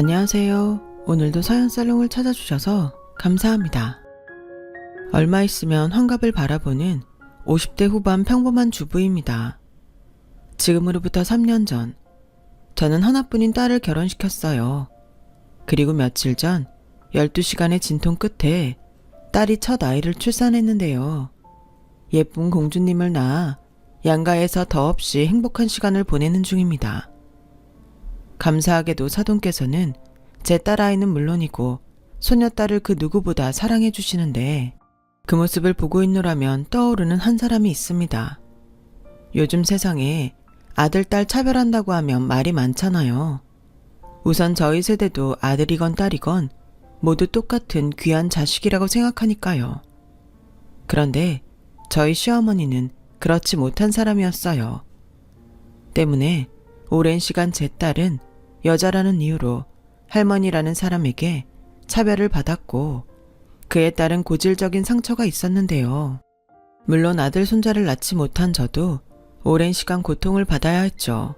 안녕하세요. 오늘도 서연살롱을 찾아주셔서 감사합니다. 얼마 있으면 환갑을 바라보는 50대 후반 평범한 주부입니다. 지금으로부터 3년 전, 저는 하나뿐인 딸을 결혼시켰어요. 그리고 며칠 전 12시간의 진통 끝에 딸이 첫 아이를 출산했는데요. 예쁜 공주님을 낳아 양가에서 더없이 행복한 시간을 보내는 중입니다. 감사하게도 사돈께서는 제 딸아이는 물론이고 소녀딸을 그 누구보다 사랑해 주시는데 그 모습을 보고 있노라면 떠오르는 한 사람이 있습니다. 요즘 세상에 아들, 딸 차별한다고 하면 말이 많잖아요. 우선 저희 세대도 아들이건 딸이건 모두 똑같은 귀한 자식이라고 생각하니까요. 그런데 저희 시어머니는 그렇지 못한 사람이었어요. 때문에 오랜 시간 제 딸은 여자라는 이유로 할머니라는 사람에게 차별을 받았고 그에 따른 고질적인 상처가 있었는데요. 물론 아들 손자를 낳지 못한 저도 오랜 시간 고통을 받아야 했죠.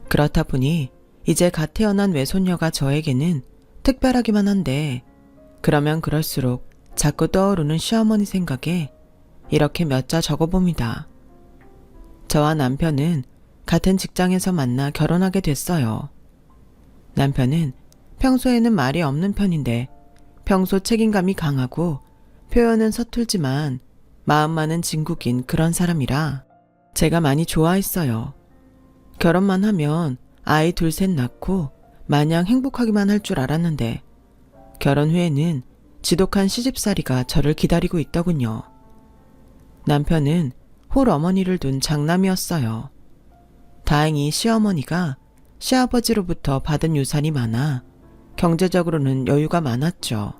그렇다 보니 이제 갓 태어난 외손녀가 저에게는 특별하기만 한데 그러면 그럴수록 자꾸 떠오르는 시어머니 생각에 이렇게 몇 자 적어봅니다. 저와 남편은 같은 직장에서 만나 결혼하게 됐어요. 남편은 평소에는 말이 없는 편인데 평소 책임감이 강하고 표현은 서툴지만 마음만은 진국인 그런 사람이라 제가 많이 좋아했어요. 결혼만 하면 아이 둘 셋 낳고 마냥 행복하기만 할 줄 알았는데 결혼 후에는 지독한 시집살이가 저를 기다리고 있더군요. 남편은 홀 어머니를 둔 장남이었어요. 다행히 시어머니가 시아버지로부터 받은 유산이 많아 경제적으로는 여유가 많았죠.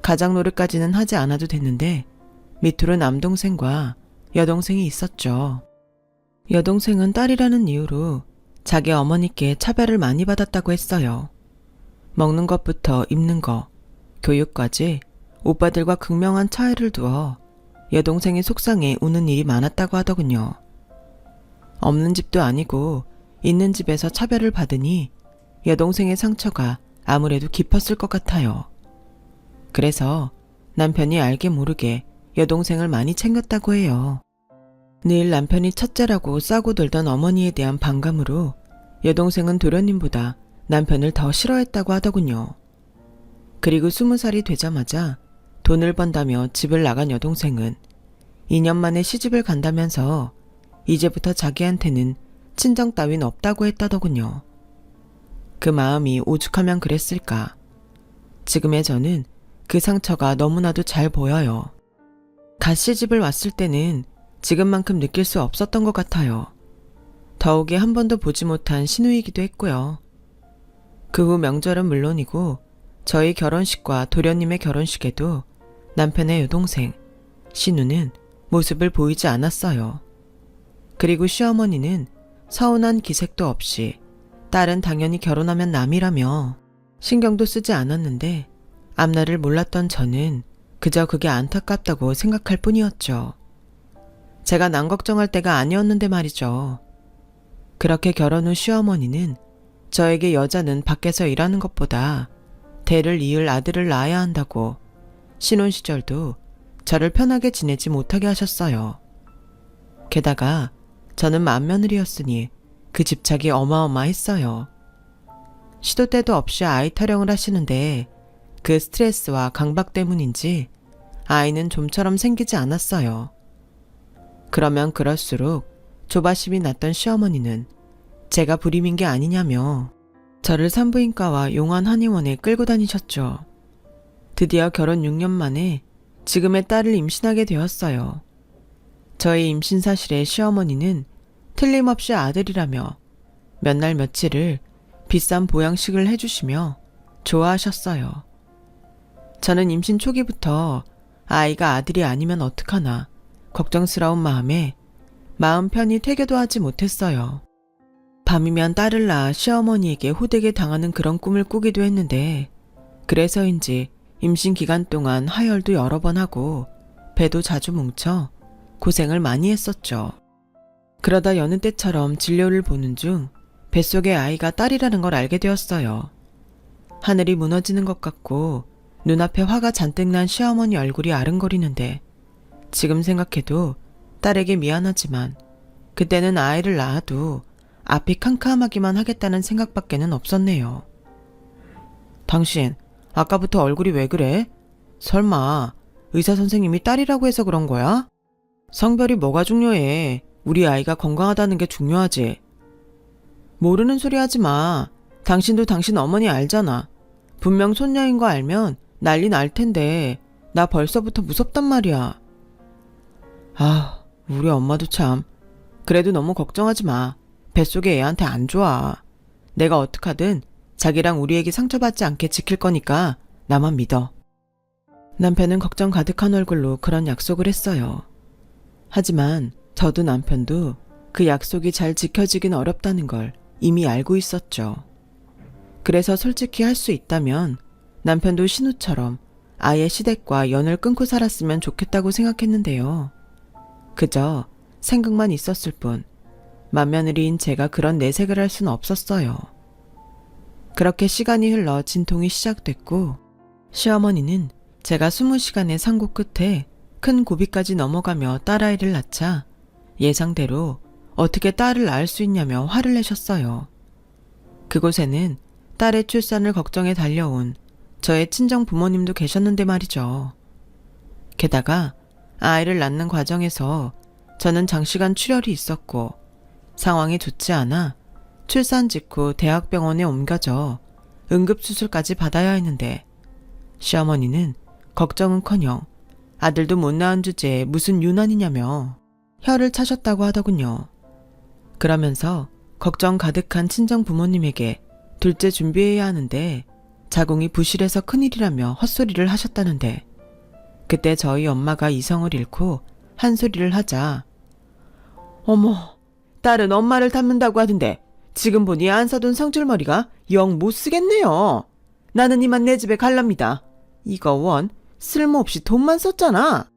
가장 노릇까지는 하지 않아도 됐는데 밑으로 남동생과 여동생이 있었죠. 여동생은 딸이라는 이유로 자기 어머니께 차별을 많이 받았다고 했어요. 먹는 것부터 입는 것, 교육까지 오빠들과 극명한 차이를 두어 여동생이 속상해 우는 일이 많았다고 하더군요. 없는 집도 아니고 있는 집에서 차별을 받으니 여동생의 상처가 아무래도 깊었을 것 같아요. 그래서 남편이 알게 모르게 여동생을 많이 챙겼다고 해요. 늘 남편이 첫째라고 싸고 들던 어머니에 대한 반감으로 여동생은 도련님보다 남편을 더 싫어했다고 하더군요. 그리고 20살이 되자마자 돈을 번다며 집을 나간 여동생은 2년 만에 시집을 간다면서 이제부터 자기한테는 친정 따윈 없다고 했다더군요. 그 마음이 오죽하면 그랬을까. 지금의 저는 그 상처가 너무나도 잘 보여요. 갓 시집을 왔을 때는 지금만큼 느낄 수 없었던 것 같아요. 더욱이 한 번도 보지 못한 시누이기도 했고요. 그 후 명절은 물론이고 저희 결혼식과 도련님의 결혼식에도 남편의 여동생, 시누는 모습을 보이지 않았어요. 그리고 시어머니는 서운한 기색도 없이 딸은 당연히 결혼하면 남이라며 신경도 쓰지 않았는데 앞날을 몰랐던 저는 그저 그게 안타깝다고 생각할 뿐이었죠. 제가 남 걱정할 때가 아니었는데 말이죠. 그렇게 결혼 후 시어머니는 저에게 여자는 밖에서 일하는 것보다 대를 이을 아들을 낳아야 한다고 신혼 시절도 저를 편하게 지내지 못하게 하셨어요. 게다가 저는 맏며느리였으니 그 집착이 어마어마했어요. 시도 때도 없이 아이 타령을 하시는데 그 스트레스와 강박 때문인지 아이는 좀처럼 생기지 않았어요. 그러면 그럴수록 조바심이 났던 시어머니는 제가 불임인 게 아니냐며 저를 산부인과와 용안 한의원에 끌고 다니셨죠. 드디어 결혼 6년 만에 지금의 딸을 임신하게 되었어요. 저의 임신 사실에 시어머니는 틀림없이 아들이라며 몇 날 며칠을 비싼 보양식을 해주시며 좋아하셨어요. 저는 임신 초기부터 아이가 아들이 아니면 어떡하나 걱정스러운 마음에 마음 편히 퇴교도 하지 못했어요. 밤이면 딸을 낳아 시어머니에게 호되게 당하는 그런 꿈을 꾸기도 했는데 그래서인지 임신 기간 동안 하혈도 여러 번 하고 배도 자주 뭉쳐 고생을 많이 했었죠. 그러다 여느 때처럼 진료를 보는 중 뱃속에 아이가 딸이라는 걸 알게 되었어요. 하늘이 무너지는 것 같고 눈앞에 화가 잔뜩 난 시어머니 얼굴이 아른거리는데 지금 생각해도 딸에게 미안하지만 그때는 아이를 낳아도 앞이 캄캄하기만 하겠다는 생각밖에는 없었네요. 당신, 아까부터 얼굴이 왜 그래? 설마 의사 선생님이 딸이라고 해서 그런 거야? 성별이 뭐가 중요해? 우리 아이가 건강하다는 게 중요하지. 모르는 소리 하지 마. 당신도 당신 어머니 알잖아. 분명 손녀인 거 알면 난리 날 텐데 나 벌써부터 무섭단 말이야. 아, 우리 엄마도 참. 그래도 너무 걱정하지 마. 뱃속에 애한테 안 좋아. 내가 어떡하든 자기랑 우리 애기 상처받지 않게 지킬 거니까 나만 믿어. 남편은 걱정 가득한 얼굴로 그런 약속을 했어요. 하지만 저도 남편도 그 약속이 잘 지켜지긴 어렵다는 걸 이미 알고 있었죠. 그래서 솔직히 할 수 있다면 남편도 신우처럼 아예 시댁과 연을 끊고 살았으면 좋겠다고 생각했는데요. 그저 생각만 있었을 뿐 맏며느리인 제가 그런 내색을 할 수는 없었어요. 그렇게 시간이 흘러 진통이 시작됐고 시어머니는 제가 20시간의 상고 끝에 큰 고비까지 넘어가며 딸아이를 낳자 예상대로 어떻게 딸을 낳을 수 있냐며 화를 내셨어요. 그곳에는 딸의 출산을 걱정해 달려온 저의 친정 부모님도 계셨는데 말이죠. 게다가 아이를 낳는 과정에서 저는 장시간 출혈이 있었고 상황이 좋지 않아 출산 직후 대학병원에 옮겨져 응급수술까지 받아야 했는데 시어머니는 걱정은커녕 아들도 못 낳은 주제에 무슨 유난이냐며 혀를 차셨다고 하더군요. 그러면서 걱정 가득한 친정 부모님에게 둘째 준비해야 하는데 자궁이 부실해서 큰일이라며 헛소리를 하셨다는데 그때 저희 엄마가 이성을 잃고 한 소리를 하자 어머, 딸은 엄마를 닮는다고 하던데 지금 보니 안 사둔 성줄머리가 영 못 쓰겠네요. 나는 이만 내 집에 갈랍니다. 이거 원 쓸모없이 돈만 썼잖아.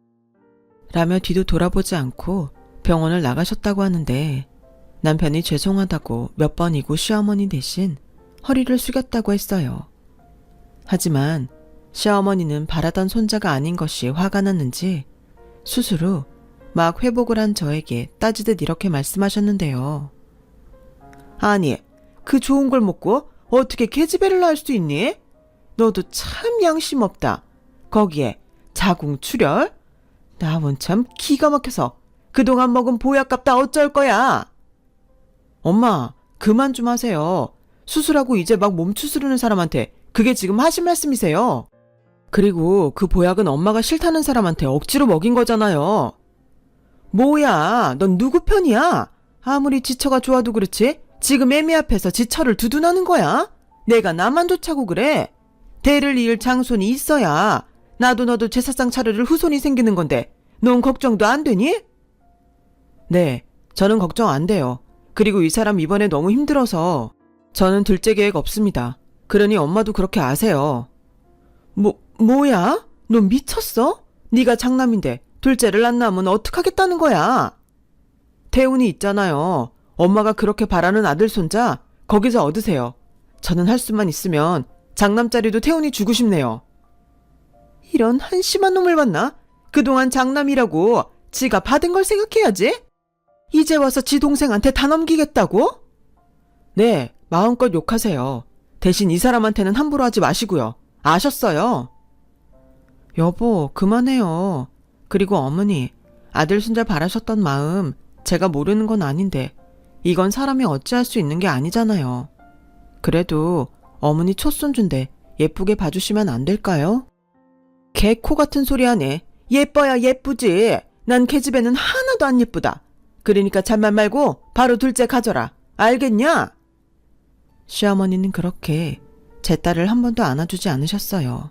라며 뒤도 돌아보지 않고 병원을 나가셨다고 하는데 남편이 죄송하다고 몇 번이고 시어머니 대신 허리를 숙였다고 했어요. 하지만 시어머니는 바라던 손자가 아닌 것이 화가 났는지 수술 후 막 회복을 한 저에게 따지듯 이렇게 말씀하셨는데요. 아니, 그 좋은 걸 먹고 어떻게 계집애를 낳을 수 있니? 너도 참 양심 없다. 거기에 자궁 출혈? 나원 참 기가 막혀서 그동안 먹은 보약값 다 어쩔 거야. 엄마, 그만 좀 하세요. 수술하고 이제 막 몸 추스르는 사람한테 그게 지금 하신 말씀이세요? 그리고 그 보약은 엄마가 싫다는 사람한테 억지로 먹인 거잖아요. 뭐야, 넌 누구 편이야? 아무리 지처가 좋아도 그렇지 지금 애미 앞에서 지처를 두둔하는 거야? 내가 나만 좋자고 그래? 대를 이을 장손이 있어야 나도 너도 제사상 차려줄 후손이 생기는 건데 넌 걱정도 안 되니? 네, 저는 걱정 안 돼요. 그리고 이 사람 이번에 너무 힘들어서 저는 둘째 계획 없습니다. 그러니 엄마도 그렇게 아세요. 뭐야? 너 미쳤어? 네가 장남인데 둘째를 안 낳으면 어떡하겠다는 거야? 태훈이 있잖아요. 엄마가 그렇게 바라는 아들 손자 거기서 얻으세요. 저는 할 수만 있으면 장남자리도 태훈이 주고 싶네요. 이런 한심한 놈을 봤나? 그동안 장남이라고 지가 받은 걸 생각해야지. 이제 와서 지 동생한테 다 넘기겠다고? 네, 마음껏 욕하세요. 대신 이 사람한테는 함부로 하지 마시고요. 아셨어요? 여보, 그만해요. 그리고 어머니, 아들 손자 바라셨던 마음 제가 모르는 건 아닌데 이건 사람이 어찌할 수 있는 게 아니잖아요. 그래도 어머니 촌손주인데 예쁘게 봐주시면 안 될까요? 개코 같은 소리 하네. 예뻐야 예쁘지. 난 계집애는 하나도 안 예쁘다. 그러니까 잔말 말고 바로 둘째 가져라. 알겠냐? 시어머니는 그렇게 제 딸을 한 번도 안아주지 않으셨어요.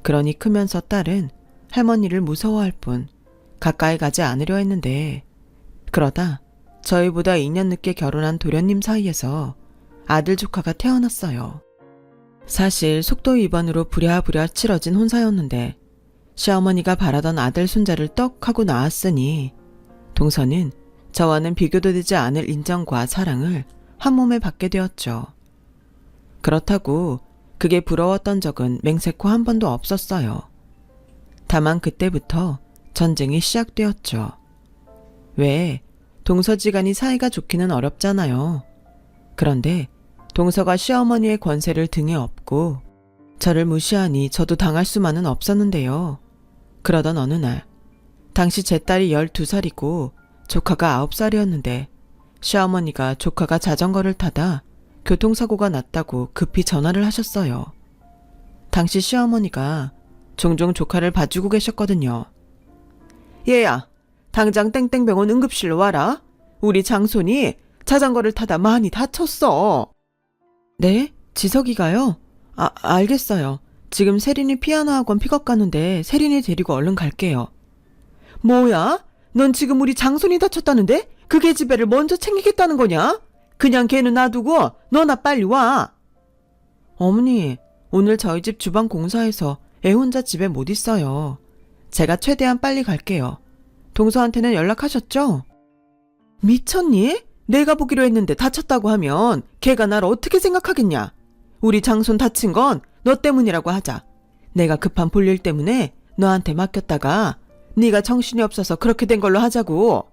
그러니 크면서 딸은 할머니를 무서워할 뿐 가까이 가지 않으려 했는데 그러다 저희보다 2년 늦게 결혼한 도련님 사이에서 아들 조카가 태어났어요. 사실 속도 위반으로 부랴부랴 치러진 혼사였는데 시어머니가 바라던 아들 손자를 떡 하고 낳았으니 동서는 저와는 비교도 되지 않을 인정과 사랑을 한 몸에 받게 되었죠. 그렇다고 그게 부러웠던 적은 맹세코 한 번도 없었어요. 다만 그때부터 전쟁이 시작되었죠. 왜? 동서지간이 사이가 좋기는 어렵잖아요. 그런데 동서가 시어머니의 권세를 등에 업고 저를 무시하니 저도 당할 수만은 없었는데요. 그러던 어느 날, 당시 제 딸이 12살이고 조카가 9살이었는데 시어머니가 조카가 자전거를 타다 교통사고가 났다고 급히 전화를 하셨어요. 당시 시어머니가 종종 조카를 봐주고 계셨거든요. 얘야, 당장 땡땡병원 응급실로 와라. 우리 장손이 자전거를 타다 많이 다쳤어. 네? 지석이가요? 알겠어요. 지금 세린이 피아노 학원 픽업 가는데 세린이 데리고 얼른 갈게요. 뭐야? 넌 지금 우리 장손이 다쳤다는데? 그 계집애를 먼저 챙기겠다는 거냐? 그냥 걔는 놔두고 너나 빨리 와. 어머니, 오늘 저희 집 주방 공사해서 애 혼자 집에 못 있어요. 제가 최대한 빨리 갈게요. 동서한테는 연락하셨죠? 미쳤니? 내가 보기로 했는데 다쳤다고 하면 걔가 날 어떻게 생각하겠냐? 우리 장손 다친 건 너 때문이라고 하자. 내가 급한 볼일 때문에 너한테 맡겼다가 네가 정신이 없어서 그렇게 된 걸로 하자고.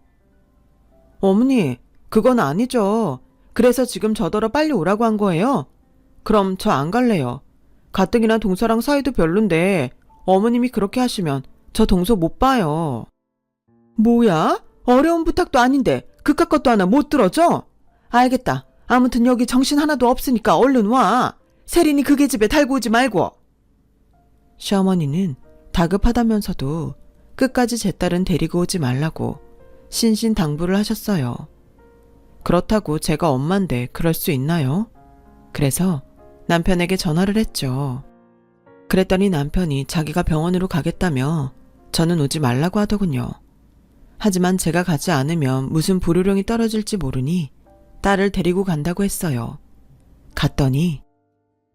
어머니, 그건 아니죠. 그래서 지금 저더러 빨리 오라고 한 거예요. 그럼 저 안 갈래요. 가뜩이나 동서랑 사이도 별론데 어머님이 그렇게 하시면 저 동서 못 봐요. 뭐야? 어려운 부탁도 아닌데 그깟 것도 하나 못 들어줘? 알겠다. 아무튼 여기 정신 하나도 없으니까 얼른 와. 세린이 그게 집에 달고 오지 말고. 시어머니는 다급하다면서도 끝까지 제 딸은 데리고 오지 말라고 신신당부를 하셨어요. 그렇다고 제가 엄마인데 그럴 수 있나요? 그래서 남편에게 전화를 했죠. 그랬더니 남편이 자기가 병원으로 가겠다며 저는 오지 말라고 하더군요. 하지만 제가 가지 않으면 무슨 불호령이 떨어질지 모르니 딸을 데리고 간다고 했어요. 갔더니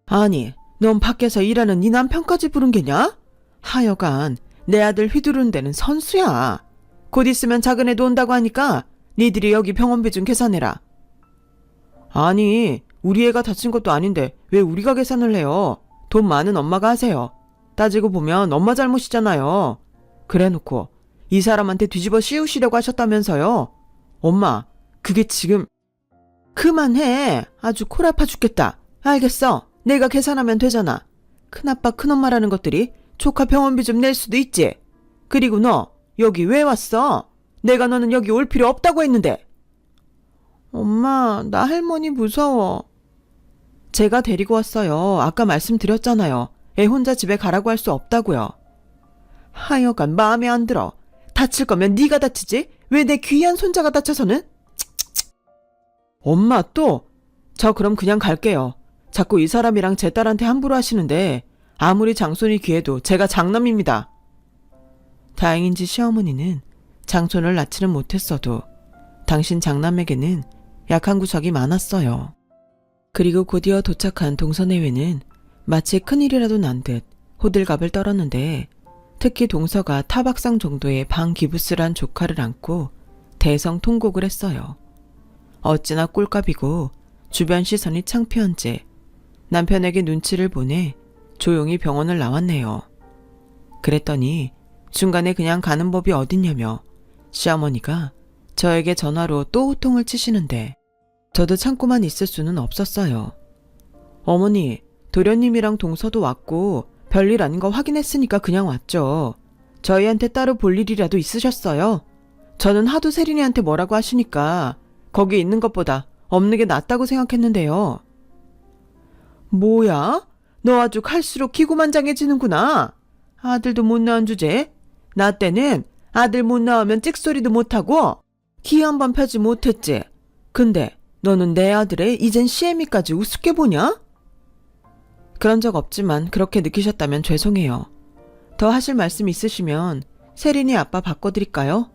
아니, 넌 밖에서 일하는 네 남편까지 부른 게냐? 하여간 내 아들 휘두르는 데는 선수야. 곧 있으면 작은 애도 온다고 하니까 니들이 여기 병원비 좀 계산해라. 아니, 우리 애가 다친 것도 아닌데 왜 우리가 계산을 해요? 돈 많은 엄마가 하세요. 따지고 보면 엄마 잘못이잖아요. 그래놓고 이 사람한테 뒤집어 씌우시려고 하셨다면서요. 엄마, 그게 지금... 그만해. 아주 콜 아파 죽겠다. 알겠어. 내가 계산하면 되잖아. 큰아빠 큰엄마라는 것들이 조카 병원비 좀 낼 수도 있지. 그리고 너 여기 왜 왔어? 내가 너는 여기 올 필요 없다고 했는데. 엄마, 나 할머니 무서워. 제가 데리고 왔어요. 아까 말씀드렸잖아요. 애 혼자 집에 가라고 할 수 없다고요. 하여간 마음에 안 들어. 다칠 거면 네가 다치지. 왜 내 귀한 손자가 다쳐서는? 엄마 또? 저 그럼 그냥 갈게요. 자꾸 이 사람이랑 제 딸한테 함부로 하시는데 아무리 장손이 귀해도 제가 장남입니다. 다행인지 시어머니는 장손을 낳지는 못했어도 당신 장남에게는 약한 구석이 많았어요. 그리고 곧이어 도착한 동서내외는 마치 큰일이라도 난 듯 호들갑을 떨었는데 특히 동서가 타박상 정도의 방기부스란 조카를 안고 대성통곡을 했어요. 어찌나 꼴값이고 주변 시선이 창피한지 남편에게 눈치를 보내 조용히 병원을 나왔네요. 그랬더니 중간에 그냥 가는 법이 어딨냐며 시어머니가 저에게 전화로 또 호통을 치시는데 저도 참고만 있을 수는 없었어요. 어머니, 도련님이랑 동서도 왔고 별일 아닌 거 확인했으니까 그냥 왔죠. 저희한테 따로 볼 일이라도 있으셨어요? 저는 하도 세린이한테 뭐라고 하시니까 거기 있는 것보다 없는 게 낫다고 생각했는데요. 뭐야? 너 아주 갈수록 기고만장해지는구나. 아들도 못 낳은 주제. 나 때는 아들 못 낳으면 찍소리도 못하고 기 한 번 펴지 못했지. 근데 너는 내 아들의 이젠 시애미까지 우습게 보냐? 그런 적 없지만 그렇게 느끼셨다면 죄송해요. 더 하실 말씀 있으시면 세린이 아빠 바꿔드릴까요?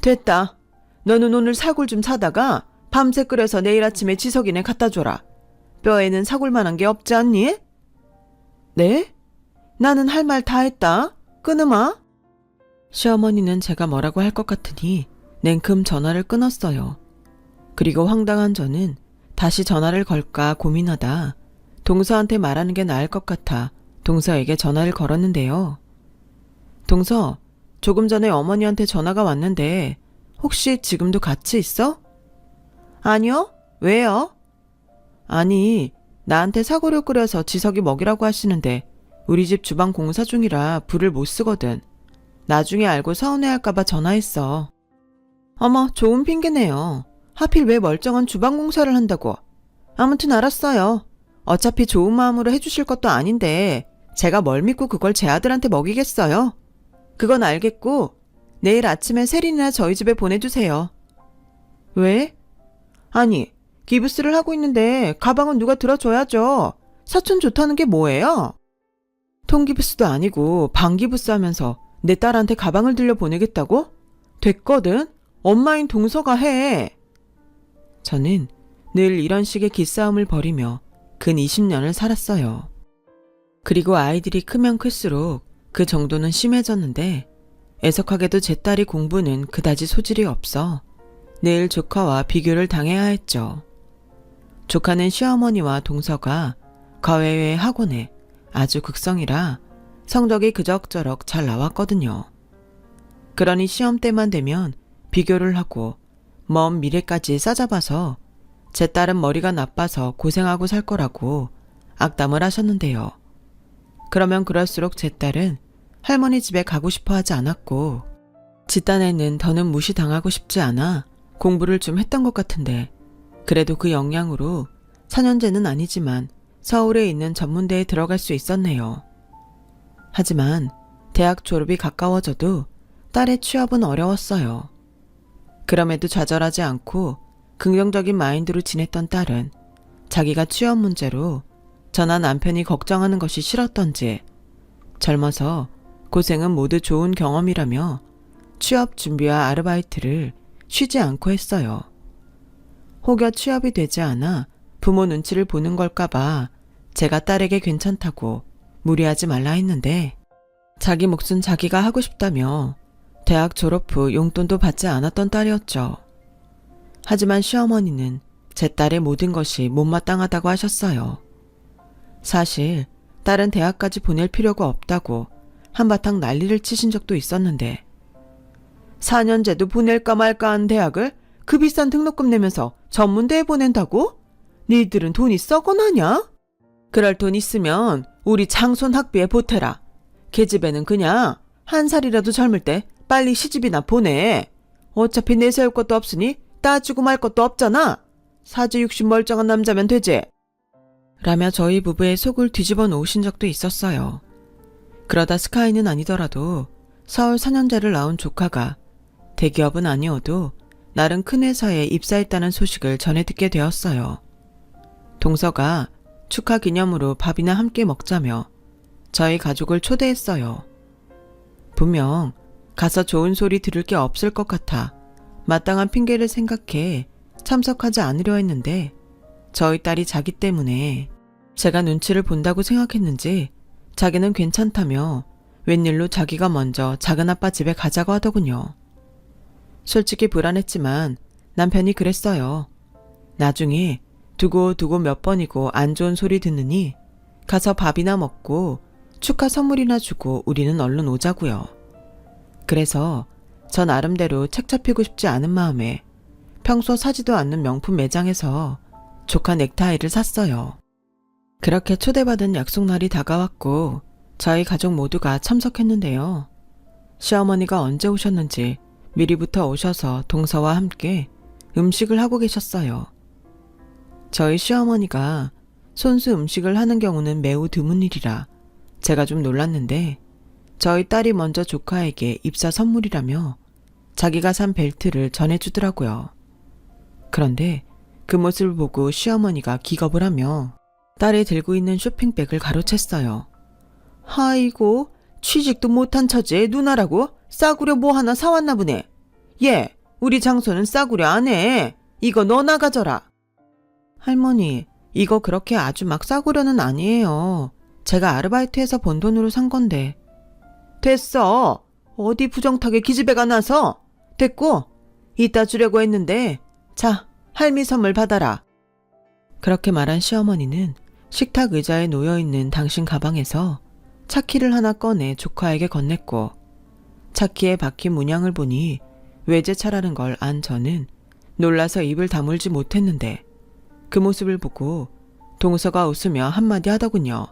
됐다. 너는 오늘 사골 좀 사다가 밤새 끓여서 내일 아침에 지석이네 갖다 줘라. 뼈에는 사골만한 게 없지 않니? 네? 나는 할 말 다 했다. 끊으마. 시어머니는 제가 뭐라고 할 것 같으니 냉큼 전화를 끊었어요. 그리고 황당한 저는 다시 전화를 걸까 고민하다 동서한테 말하는 게 나을 것 같아 동서에게 전화를 걸었는데요. 동서, 조금 전에 어머니한테 전화가 왔는데 혹시 지금도 같이 있어? 아니요. 왜요? 아니, 나한테 사고를 끓여서 지석이 먹이라고 하시는데 우리 집 주방 공사 중이라 불을 못 쓰거든. 나중에 알고 서운해할까봐 전화했어. 어머, 좋은 핑계네요. 하필 왜 멀쩡한 주방 공사를 한다고. 아무튼 알았어요. 어차피 좋은 마음으로 해주실 것도 아닌데 제가 뭘 믿고 그걸 제 아들한테 먹이겠어요. 그건 알겠고 내일 아침에 세린이나 저희 집에 보내주세요. 왜? 아니, 기부스를 하고 있는데 가방은 누가 들어줘야죠. 사촌 좋다는 게 뭐예요? 통기부스도 아니고 방기부스 하면서 내 딸한테 가방을 들려 보내겠다고? 됐거든. 엄마인 동서가 해. 저는 늘 이런 식의 기싸움을 벌이며 근 20년을 살았어요. 그리고 아이들이 크면 클수록 그 정도는 심해졌는데 애석하게도 제 딸이 공부는 그다지 소질이 없어 늘 조카와 비교를 당해야 했죠. 조카는 시어머니와 동서가 과외의 학원에 아주 극성이라 성적이 그럭저럭 잘 나왔거든요. 그러니 시험 때만 되면 비교를 하고 먼 미래까지 싸잡아서 제 딸은 머리가 나빠서 고생하고 살 거라고 악담을 하셨는데요. 그러면 그럴수록 제 딸은 할머니 집에 가고 싶어 하지 않았고 집단에는 더는 무시당하고 싶지 않아 공부를 좀 했던 것 같은데 그래도 그 영향으로 4년제는 아니지만 서울에 있는 전문대에 들어갈 수 있었네요. 하지만 대학 졸업이 가까워져도 딸의 취업은 어려웠어요. 그럼에도 좌절하지 않고 긍정적인 마인드로 지냈던 딸은 자기가 취업 문제로 저나 남편이 걱정하는 것이 싫었던지 젊어서 고생은 모두 좋은 경험이라며 취업 준비와 아르바이트를 쉬지 않고 했어요. 혹여 취업이 되지 않아 부모 눈치를 보는 걸까봐 제가 딸에게 괜찮다고 무리하지 말라 했는데 자기 몫은 자기가 하고 싶다며 대학 졸업 후 용돈도 받지 않았던 딸이었죠. 하지만 시어머니는 제 딸의 모든 것이 못마땅하다고 하셨어요. 사실 딸은 대학까지 보낼 필요가 없다고 한바탕 난리를 치신 적도 있었는데 4년제도 보낼까 말까 한 대학을 그 비싼 등록금 내면서 전문대에 보낸다고? 니들은 돈이 썩어나냐? 그럴 돈 있으면 우리 장손 학비에 보태라. 걔집에는 그냥 한 살이라도 젊을 때 빨리 시집이나 보내. 어차피 내세울 것도 없으니 따지고 말 것도 없잖아. 사지 60 멀쩡한 남자면 되지. 라며 저희 부부의 속을 뒤집어 놓으신 적도 있었어요. 그러다 스카이는 아니더라도 서울 4년제를 나온 조카가 대기업은 아니어도 나름 큰 회사에 입사했다는 소식을 전해 듣게 되었어요. 동서가 축하 기념으로 밥이나 함께 먹자며 저희 가족을 초대했어요. 분명 가서 좋은 소리 들을 게 없을 것 같아 마땅한 핑계를 생각해 참석하지 않으려 했는데 저희 딸이 자기 때문에 제가 눈치를 본다고 생각했는지 자기는 괜찮다며 웬일로 자기가 먼저 작은아빠 집에 가자고 하더군요. 솔직히 불안했지만 남편이 그랬어요. 나중에 두고 몇 번이고 안 좋은 소리 듣느니 가서 밥이나 먹고 축하 선물이나 주고 우리는 얼른 오자고요. 그래서 저 나름대로 책 잡히고 싶지 않은 마음에 평소 사지도 않는 명품 매장에서 조카 넥타이를 샀어요. 그렇게 초대받은 약속날이 다가왔고 저희 가족 모두가 참석했는데요. 시어머니가 언제 오셨는지 미리부터 오셔서 동서와 함께 음식을 하고 계셨어요. 저희 시어머니가 손수 음식을 하는 경우는 매우 드문 일이라 제가 좀 놀랐는데 저희 딸이 먼저 조카에게 입사 선물이라며 자기가 산 벨트를 전해주더라고요. 그런데 그 모습을 보고 시어머니가 기겁을 하며 딸이 들고 있는 쇼핑백을 가로챘어요. 아이고, 취직도 못한 처제의 누나라고 싸구려 뭐 하나 사왔나 보네. 얘, 우리 장소는 싸구려 안 해. 이거 너나 가져라. 할머니, 이거 그렇게 아주 막 싸구려는 아니에요. 제가 아르바이트해서 번 돈으로 산 건데. 됐어. 어디 부정타게 기집애가 나서. 됐고, 이따 주려고 했는데 자, 할미 선물 받아라. 그렇게 말한 시어머니는 식탁 의자에 놓여있는 당신 가방에서 차키를 하나 꺼내 조카에게 건넸고 차키에 박힌 문양을 보니 외제차라는 걸 안 저는 놀라서 입을 다물지 못했는데 그 모습을 보고 동서가 웃으며 한마디 하더군요.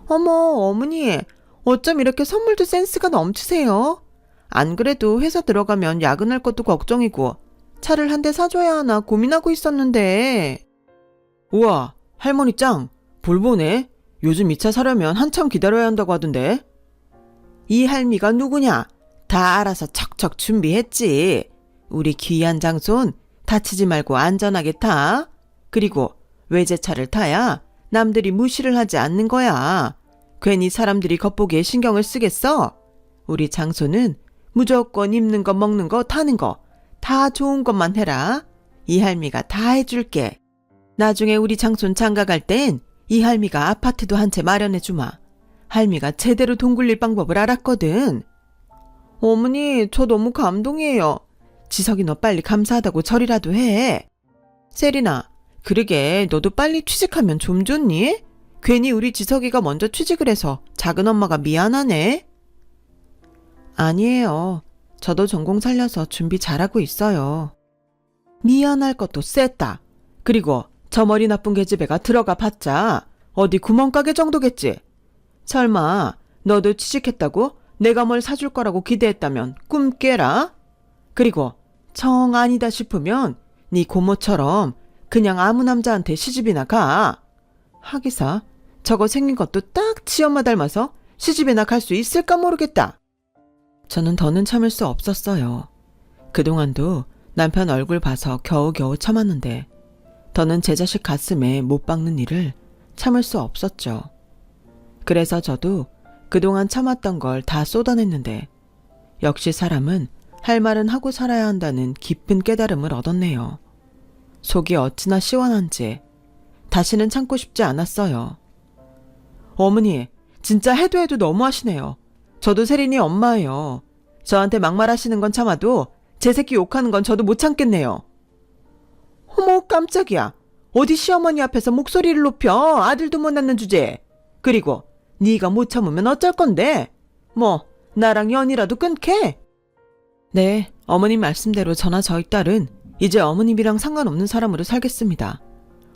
어머, 어머니, 어쩜 이렇게 선물도 센스가 넘치세요? 안 그래도 회사 들어가면 야근할 것도 걱정이고 차를 한 대 사줘야 하나 고민하고 있었는데. 우와, 할머니 짱, 볼보네. 요즘 이 차 사려면 한참 기다려야 한다고 하던데. 이 할미가 누구냐? 다 알아서 척척 준비했지. 우리 귀한 장손 다치지 말고 안전하게 타. 그리고 외제차를 타야 남들이 무시를 하지 않는 거야. 괜히 사람들이 겉보기에 신경을 쓰겠어? 우리 장손은 무조건 입는 거 먹는 거 타는 거 다 좋은 것만 해라. 이 할미가 다 해줄게. 나중에 우리 장손 장가 갈 땐 이 할미가 아파트도 한 채 마련해 주마. 할미가 제대로 돈 굴릴 방법을 알았거든. 어머니, 저 너무 감동이에요. 지석이 너 빨리 감사하다고 절이라도 해. 세린아, 그러게 너도 빨리 취직하면 좀 좋니? 괜히 우리 지석이가 먼저 취직을 해서 작은 엄마가 미안하네. 아니에요. 저도 전공 살려서 준비 잘하고 있어요. 미안할 것도 셌다. 그리고 저 머리 나쁜 계집애가 들어가 봤자 어디 구멍가게 정도겠지. 설마 너도 취직했다고 내가 뭘 사줄 거라고 기대했다면 꿈 깨라. 그리고 정 아니다 싶으면 네 고모처럼 그냥 아무 남자한테 시집이나 가. 하기사 저거 생긴 것도 딱 지엄마 닮아서 시집이나 갈 수 있을까 모르겠다. 저는 더는 참을 수 없었어요. 그동안도 남편 얼굴 봐서 겨우겨우 참았는데 더는 제 자식 가슴에 못 박는 일을 참을 수 없었죠. 그래서 저도 그동안 참았던 걸 다 쏟아냈는데 역시 사람은 할 말은 하고 살아야 한다는 깊은 깨달음을 얻었네요. 속이 어찌나 시원한지 다시는 참고 싶지 않았어요. 어머니, 진짜 해도 해도 너무하시네요. 저도 세린이 엄마예요. 저한테 막말하시는 건 참아도 제 새끼 욕하는 건 저도 못 참겠네요. 어머, 깜짝이야. 어디 시어머니 앞에서 목소리를 높여. 아들도 못 낳는 주제에. 그리고 네가 못 참으면 어쩔 건데. 뭐 나랑 연이라도 끊게? 네, 어머님 말씀대로 저나 저희 딸은 이제 어머님이랑 상관없는 사람으로 살겠습니다.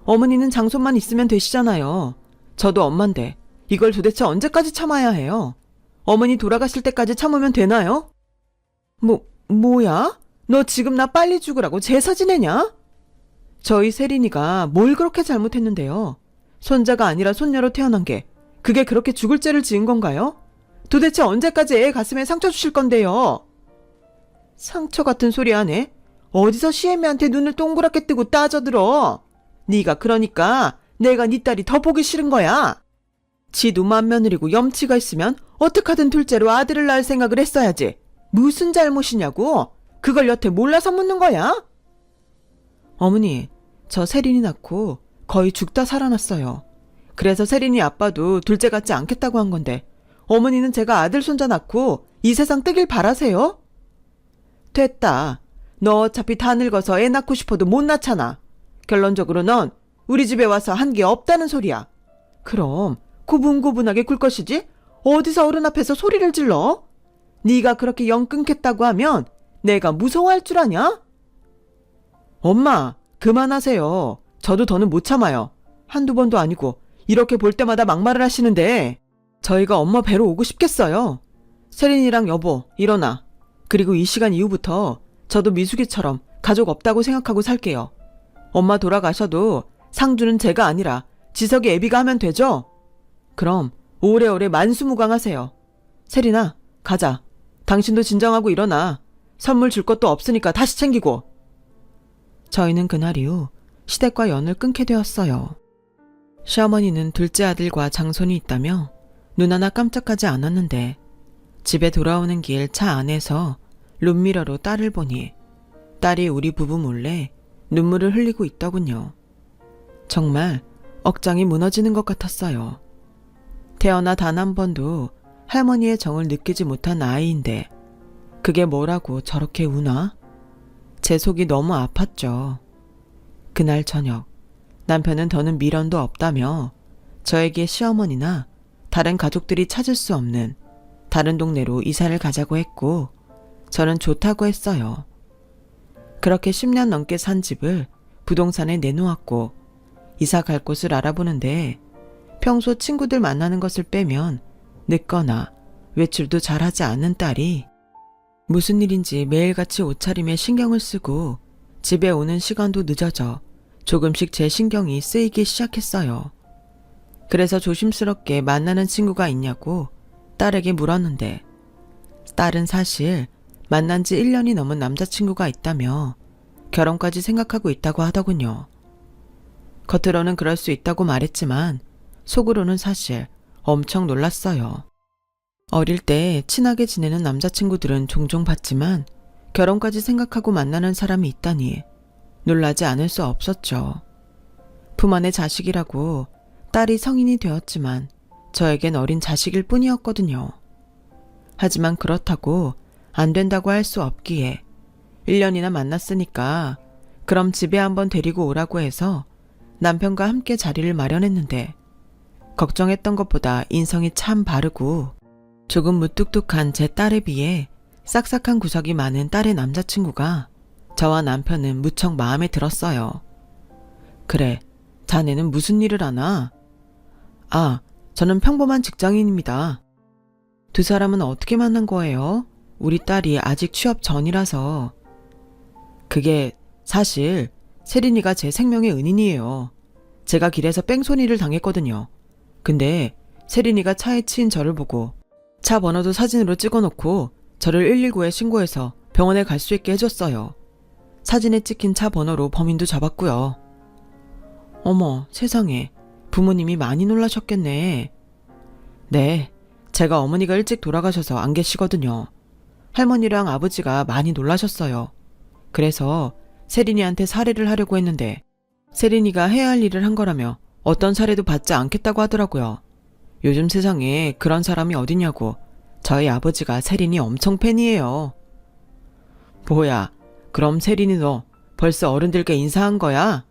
어머니는 장손만 있으면 되시잖아요. 저도 엄만데 이걸 도대체 언제까지 참아야 해요? 어머니 돌아가실 때까지 참으면 되나요? 뭐야? 너 지금 나 빨리 죽으라고 제사 지내냐? 저희 세린이가 뭘 그렇게 잘못했는데요? 손자가 아니라 손녀로 태어난 게 그게 그렇게 죽을 죄를 지은 건가요? 도대체 언제까지 애 가슴에 상처 주실 건데요? 상처 같은 소리 하네? 어디서 시애미한테 눈을 동그랗게 뜨고 따져들어? 네가 그러니까 내가 네 딸이 더 보기 싫은 거야. 지 누만 며느리고 염치가 있으면 어떡하든 둘째로 아들을 낳을 생각을 했어야지. 무슨 잘못이냐고? 그걸 여태 몰라서 묻는 거야? 어머니, 저 세린이 낳고 거의 죽다 살아났어요. 그래서 세린이 아빠도 둘째 같지 않겠다고 한 건데 어머니는 제가 아들 손자 낳고 이 세상 뜨길 바라세요? 됐다. 너 어차피 다 늙어서 애 낳고 싶어도 못 낳잖아. 결론적으로 넌 우리 집에 와서 한 게 없다는 소리야. 그럼 고분고분하게 굴 것이지? 어디서 어른 앞에서 소리를 질러? 네가 그렇게 영 끊겠다고 하면 내가 무서워할 줄 아냐? 엄마, 그만하세요. 저도 더는 못 참아요. 한두 번도 아니고 이렇게 볼 때마다 막말을 하시는데 저희가 엄마 뵈러 오고 싶겠어요. 세린이랑 여보, 일어나. 그리고 이 시간 이후부터 저도 미숙이처럼 가족 없다고 생각하고 살게요. 엄마 돌아가셔도 상주는 제가 아니라 지석이 애비가 하면 되죠? 그럼 오래오래 만수무강하세요. 세린아, 가자. 당신도 진정하고 일어나. 선물 줄 것도 없으니까 다시 챙기고. 저희는 그날 이후 시댁과 연을 끊게 되었어요. 시어머니는 둘째 아들과 장손이 있다며 눈 하나 깜짝하지 않았는데 집에 돌아오는 길 차 안에서 룸미러로 딸을 보니 딸이 우리 부부 몰래 눈물을 흘리고 있더군요. 정말 억장이 무너지는 것 같았어요. 태어나 단 한 번도 할머니의 정을 느끼지 못한 아이인데 그게 뭐라고 저렇게 우나? 제 속이 너무 아팠죠. 그날 저녁 남편은 더는 미련도 없다며 저에게 시어머니나 다른 가족들이 찾을 수 없는 다른 동네로 이사를 가자고 했고 저는 좋다고 했어요. 그렇게 10년 넘게 산 집을 부동산에 내놓았고 이사 갈 곳을 알아보는데 평소 친구들 만나는 것을 빼면 늦거나 외출도 잘하지 않는 딸이 무슨 일인지 매일같이 옷차림에 신경을 쓰고 집에 오는 시간도 늦어져 조금씩 제 신경이 쓰이기 시작했어요. 그래서 조심스럽게 만나는 친구가 있냐고 딸에게 물었는데 딸은 사실 만난 지 1년이 넘은 남자친구가 있다며 결혼까지 생각하고 있다고 하더군요. 겉으로는 그럴 수 있다고 말했지만 속으로는 사실 엄청 놀랐어요. 어릴 때 친하게 지내는 남자친구들은 종종 봤지만 결혼까지 생각하고 만나는 사람이 있다니 놀라지 않을 수 없었죠. 품 안의 자식이라고 딸이 성인이 되었지만 저에겐 어린 자식일 뿐이었거든요. 하지만 그렇다고 안 된다고 할 수 없기에 1년이나 만났으니까 그럼 집에 한번 데리고 오라고 해서 남편과 함께 자리를 마련했는데 걱정했던 것보다 인성이 참 바르고 조금 무뚝뚝한 제 딸에 비해 싹싹한 구석이 많은 딸의 남자친구가 저와 남편은 무척 마음에 들었어요. 그래, 자네는 무슨 일을 하나? 아, 저는 평범한 직장인입니다. 두 사람은 어떻게 만난 거예요? 우리 딸이 아직 취업 전이라서. 그게 사실 세린이가 제 생명의 은인이에요. 제가 길에서 뺑소니를 당했거든요. 근데 세린이가 차에 치인 저를 보고 차 번호도 사진으로 찍어놓고 저를 119에 신고해서 병원에 갈 수 있게 해줬어요. 사진에 찍힌 차 번호로 범인도 잡았고요. 어머, 세상에. 부모님이 많이 놀라셨겠네. 네, 제가 어머니가 일찍 돌아가셔서 안 계시거든요. 할머니랑 아버지가 많이 놀라셨어요. 그래서 세린이한테 살해를 하려고 했는데 세린이가 해야 할 일을 한 거라며 어떤 살해도 받지 않겠다고 하더라고요. 요즘 세상에 그런 사람이 어디냐고. 저희 아버지가 세린이 엄청 팬이에요. 뭐야, 그럼 세린이 너 벌써 어른들께 인사한 거야?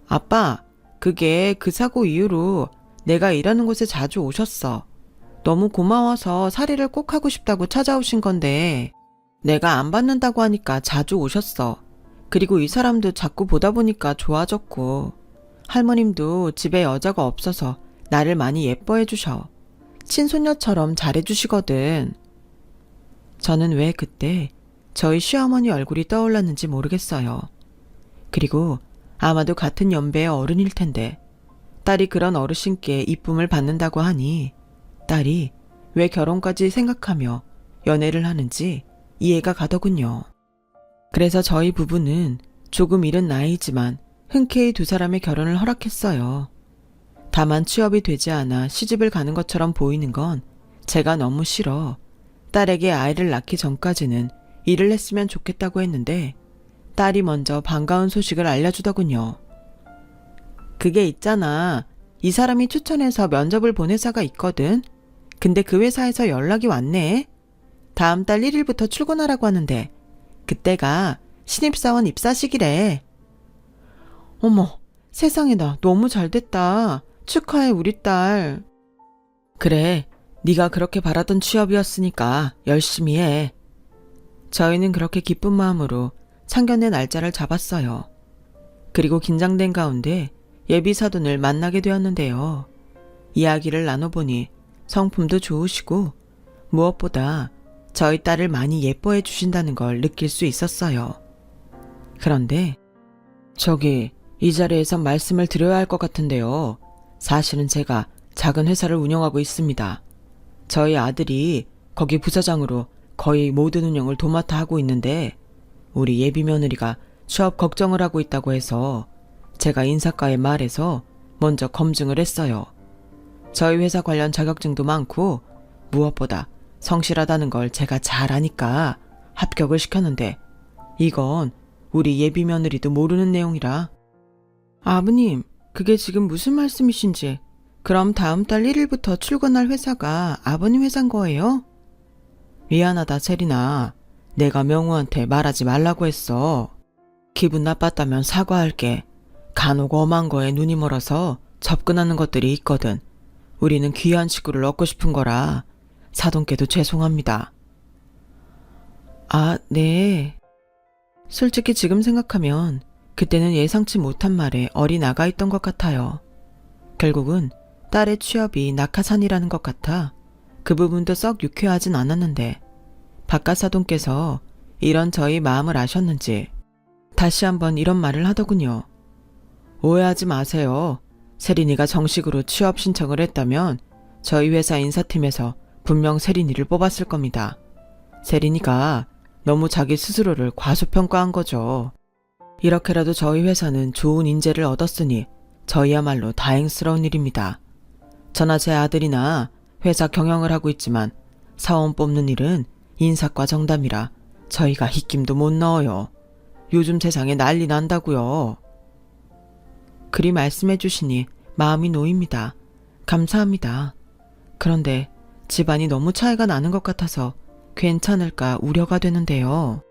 아빠, 그게 그 사고 이후로 내가 일하는 곳에 자주 오셨어. 너무 고마워서 살해를 꼭 하고 싶다고 찾아오신 건데 내가 안 받는다고 하니까 자주 오셨어. 그리고 이 사람도 자꾸 보다 보니까 좋아졌고 할머님도 집에 여자가 없어서 나를 많이 예뻐해 주셔. 친손녀처럼 잘해 주시거든. 저는 왜 그때 저희 시어머니 얼굴이 떠올랐는지 모르겠어요. 그리고 아마도 같은 연배의 어른일 텐데 딸이 그런 어르신께 이쁨을 받는다고 하니 딸이 왜 결혼까지 생각하며 연애를 하는지 이해가 가더군요. 그래서 저희 부부는 조금 이른 나이지만 흔쾌히 두 사람의 결혼을 허락했어요. 다만 취업이 되지 않아 시집을 가는 것처럼 보이는 건 제가 너무 싫어 딸에게 아이를 낳기 전까지는 일을 했으면 좋겠다고 했는데 딸이 먼저 반가운 소식을 알려주더군요. 그게 있잖아. 이 사람이 추천해서 면접을 본 회사가 있거든. 근데 그 회사에서 연락이 왔네. 다음 달 1일부터 출근하라고 하는데 그때가 신입사원 입사식이래. 어머, 세상에 나 너무 잘됐다. 축하해 우리 딸. 그래, 네가 그렇게 바라던 취업이었으니까 열심히 해. 저희는 그렇게 기쁜 마음으로 상견례 날짜를 잡았어요. 그리고 긴장된 가운데 예비사돈을 만나게 되었는데요. 이야기를 나눠보니 성품도 좋으시고 무엇보다 저희 딸을 많이 예뻐해 주신다는 걸 느낄 수 있었어요. 그런데 저기 이 자리에서 말씀을 드려야 할 것 같은데요. 사실은 제가 작은 회사를 운영하고 있습니다. 저희 아들이 거기 부사장으로 거의 모든 운영을 도맡아 하고 있는데 우리 예비 며느리가 취업 걱정을 하고 있다고 해서 제가 인사과에 말해서 먼저 검증을 했어요. 저희 회사 관련 자격증도 많고 무엇보다 성실하다는 걸 제가 잘 아니까 합격을 시켰는데 이건 우리 예비 며느리도 모르는 내용이라. 아버님, 그게 지금 무슨 말씀이신지. 그럼 다음 달 1일부터 출근할 회사가 아버님 회사인 거예요? 미안하다 세린아. 내가 명우한테 말하지 말라고 했어. 기분 나빴다면 사과할게. 간혹 엄한 거에 눈이 멀어서 접근하는 것들이 있거든. 우리는 귀한 식구를 얻고 싶은 거라 사돈께도 죄송합니다. 아, 네. 솔직히 지금 생각하면 그때는 예상치 못한 말에 얼이 나가 있던 것 같아요. 결국은 딸의 취업이 낙하산이라는 것 같아 그 부분도 썩 유쾌하진 않았는데 바깥 사돈께서 이런 저희 마음을 아셨는지 다시 한번 이런 말을 하더군요. 오해하지 마세요. 세린이가 정식으로 취업 신청을 했다면 저희 회사 인사팀에서 분명 세린이를 뽑았을 겁니다. 세린이가 너무 자기 스스로를 과소평가한 거죠. 이렇게라도 저희 회사는 좋은 인재를 얻었으니 저희야말로 다행스러운 일입니다. 저나 제 아들이나 회사 경영을 하고 있지만 사원 뽑는 일은 인사과 정담이라 저희가 힉김도 못 넣어요. 요즘 세상에 난리 난다고요. 그리 말씀해 주시니 마음이 놓입니다. 감사합니다. 그런데 집안이 너무 차이가 나는 것 같아서 괜찮을까 우려가 되는데요.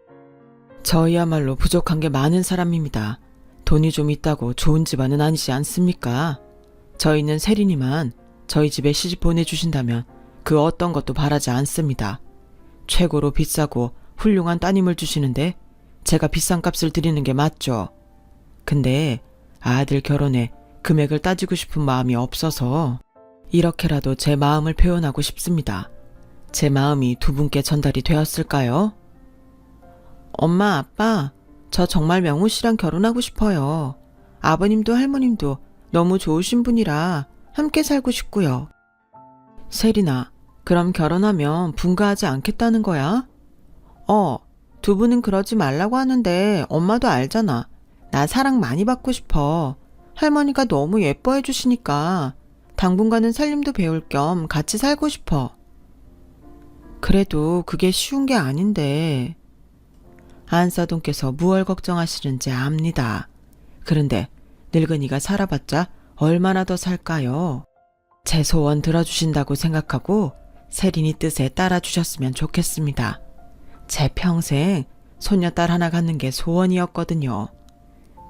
저희야말로 부족한 게 많은 사람입니다. 돈이 좀 있다고 좋은 집안은 아니지 않습니까? 저희는 세린이만 저희 집에 시집 보내주신다면 그 어떤 것도 바라지 않습니다. 최고로 비싸고 훌륭한 따님을 주시는데 제가 비싼 값을 드리는 게 맞죠. 근데 아들 결혼에 금액을 따지고 싶은 마음이 없어서 이렇게라도 제 마음을 표현하고 싶습니다. 제 마음이 두 분께 전달이 되었을까요? 엄마, 아빠, 저 정말 명호 씨랑 결혼하고 싶어요. 아버님도 할머님도 너무 좋으신 분이라 함께 살고 싶고요. 세린아, 그럼 결혼하면 분가하지 않겠다는 거야? 두 분은 그러지 말라고 하는데 엄마도 알잖아. 나 사랑 많이 받고 싶어. 할머니가 너무 예뻐해 주시니까 당분간은 살림도 배울 겸 같이 살고 싶어. 그래도 그게 쉬운 게 아닌데. 안사돈께서 무얼 걱정하시는지 압니다. 그런데 늙은이가 살아봤자 얼마나 더 살까요? 제 소원 들어주신다고 생각하고 세린이 뜻에 따라주셨으면 좋겠습니다. 제 평생 손녀딸 하나 갖는 게 소원이었거든요.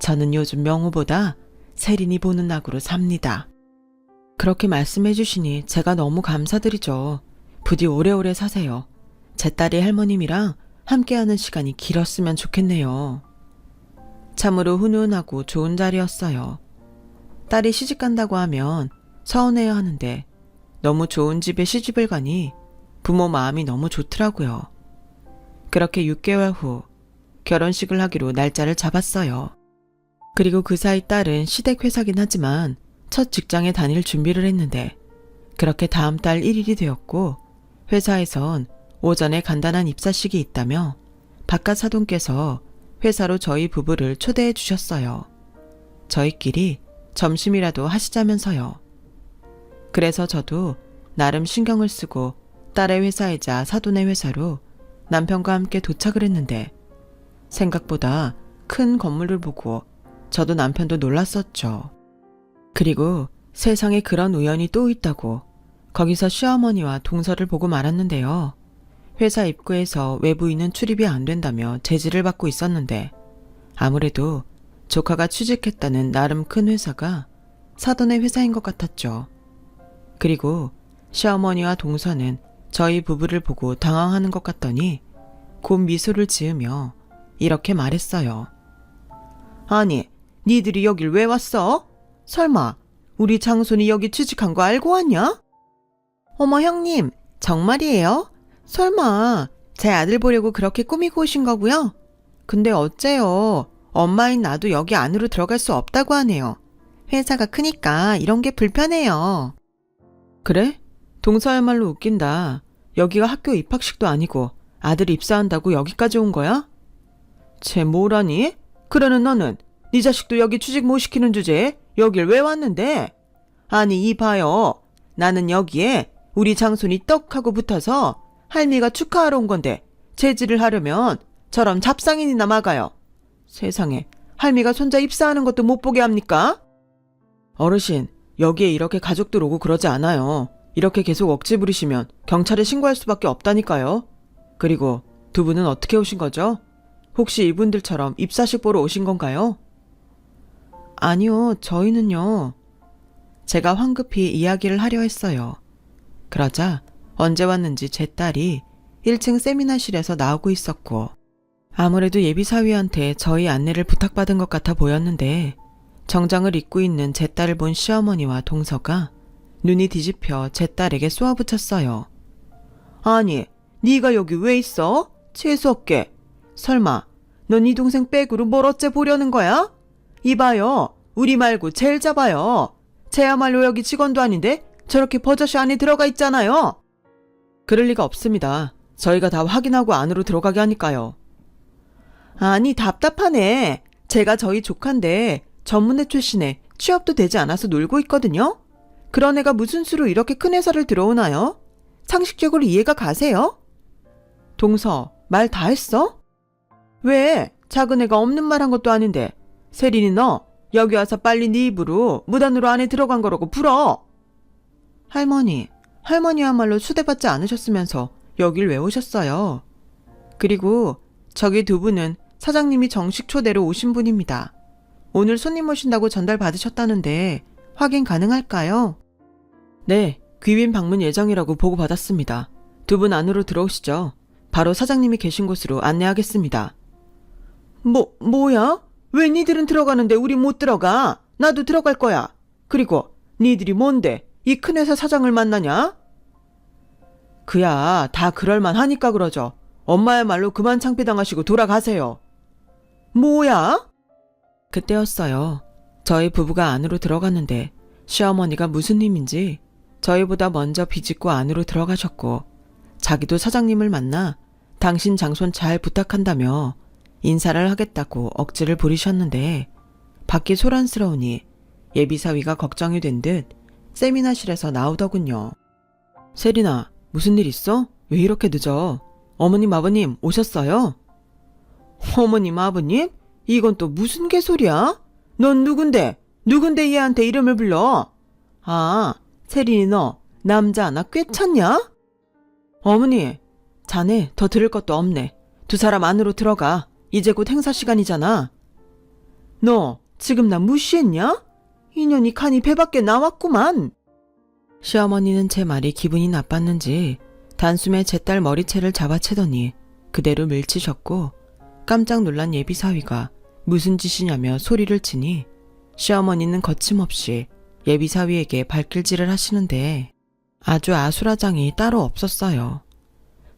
저는 요즘 명호보다 세린이 보는 낙으로 삽니다. 그렇게 말씀해 주시니 제가 너무 감사드리죠. 부디 오래오래 사세요. 제 딸이 할머님이랑 함께하는 시간이 길었으면 좋겠네요. 참으로 훈훈하고 좋은 자리였어요. 딸이 시집 간다고 하면 서운해야 하는데 너무 좋은 집에 시집을 가니 부모 마음이 너무 좋더라고요. 그렇게 6개월 후 결혼식을 하기로 날짜를 잡았어요. 그리고 그 사이 딸은 시댁 회사긴 하지만 첫 직장에 다닐 준비를 했는데 그렇게 다음 달 1일이 되었고 회사에선 오전에 간단한 입사식이 있다며 바깥 사돈께서 회사로 저희 부부를 초대해 주셨어요. 저희끼리 점심이라도 하시자면서요. 그래서 저도 나름 신경을 쓰고 딸의 회사이자 사돈의 회사로 남편과 함께 도착을 했는데 생각보다 큰 건물을 보고 저도 남편도 놀랐었죠. 그리고 세상에 그런 우연이 또 있다고 거기서 시어머니와 동서를 보고 말았는데요. 회사 입구에서 외부인은 출입이 안 된다며 제지를 받고 있었는데 아무래도 조카가 취직했다는 나름 큰 회사가 사돈의 회사인 것 같았죠. 그리고 시어머니와 동서는 저희 부부를 보고 당황하는 것 같더니 곧 미소를 지으며 이렇게 말했어요. 아니, 니들이 여길 왜 왔어? 설마 우리 장손이 여기 취직한 거 알고 왔냐? 어머 형님, 정말이에요? 설마 제 아들 보려고 그렇게 꾸미고 오신 거고요? 근데 어째요? 엄마인 나도 여기 안으로 들어갈 수 없다고 하네요. 회사가 크니까 이런 게 불편해요. 그래? 동서야말로 웃긴다. 여기가 학교 입학식도 아니고 아들 입사한다고 여기까지 온 거야? 쟤 뭐라니? 그러는 너는 네 자식도 여기 취직 못 시키는 주제에 여길 왜 왔는데? 아니 이봐요. 나는 여기에 우리 장손이 떡하고 붙어서 할미가 축하하러 온 건데 제지를 하려면 저런 잡상인이나 막아요. 세상에, 할미가 손자 입사하는 것도 못 보게 합니까? 어르신, 여기에 이렇게 가족들 오고 그러지 않아요. 이렇게 계속 억지 부리시면 경찰에 신고할 수밖에 없다니까요. 그리고 두 분은 어떻게 오신 거죠? 혹시 이분들처럼 입사식 보러 오신 건가요? 아니요, 저희는요. 제가 황급히 이야기를 하려 했어요. 그러자 언제 왔는지 제 딸이 1층 세미나실에서 나오고 있었고, 아무래도 예비사위한테 저희 안내를 부탁받은 것 같아 보였는데, 정장을 입고 있는 제 딸을 본 시어머니와 동서가 눈이 뒤집혀 제 딸에게 쏘아붙였어요. 아니, 네가 여기 왜 있어? 재수없게. 설마 너 네 동생 백으로 뭘 어째 보려는 거야? 이봐요, 우리 말고 쟤를 잡아요. 쟤야말로 여기 직원도 아닌데 저렇게 버젓이 안에 들어가 있잖아요. 그럴 리가 없습니다. 저희가 다 확인하고 안으로 들어가게 하니까요. 아니, 답답하네. 제가 저희 조카인데 전문대 출신에 취업도 되지 않아서 놀고 있거든요. 그런 애가 무슨 수로 이렇게 큰 회사를 들어오나요? 상식적으로 이해가 가세요? 동서, 말 다 했어? 왜? 작은 애가 없는 말 한 것도 아닌데. 세린이 너 여기 와서 빨리 네 입으로 무단으로 안에 들어간 거라고 불어. 할머니야말로 초대받지 않으셨으면서 여길 왜 오셨어요? 그리고 저기 두 분은 사장님이 정식 초대로 오신 분입니다. 오늘 손님 오신다고 전달 받으셨다는데 확인 가능할까요? 네, 귀빈 방문 예정이라고 보고받았습니다. 두 분 안으로 들어오시죠. 바로 사장님이 계신 곳으로 안내하겠습니다. 뭐야? 왜 니들은 들어가는데 우리 못 들어가? 나도 들어갈 거야. 그리고 니들이 뭔데 이 큰 회사 사장을 만나냐? 그야 다 그럴만 하니까 그러죠. 엄마야말로 그만 창피당하시고 돌아가세요. 뭐야? 그때였어요. 저희 부부가 안으로 들어갔는데 시어머니가 무슨 힘인지 저희보다 먼저 비집고 안으로 들어가셨고, 자기도 사장님을 만나 당신 장손 잘 부탁한다며 인사를 하겠다고 억지를 부리셨는데, 밖이 소란스러우니 예비사위가 걱정이 된 듯 세미나실에서 나오더군요. 세린아, 무슨 일 있어? 왜 이렇게 늦어? 어머님 아버님 오셨어요? 어머님 아버님? 이건 또 무슨 개소리야? 넌 누군데 얘한테 이름을 불러? 아, 세린이 너 남자 하나 꿰찼냐? 어머니, 자네 더 들을 것도 없네. 두 사람 안으로 들어가. 이제 곧 행사 시간이잖아. 너 지금 나 무시했냐? 인연이 칸이 배 밖에 나왔구만. 시어머니는 제 말이 기분이 나빴는지 단숨에 제 딸 머리채를 잡아채더니 그대로 밀치셨고, 깜짝 놀란 예비사위가 무슨 짓이냐며 소리를 치니 시어머니는 거침없이 예비사위에게 발길질을 하시는데 아주 아수라장이 따로 없었어요.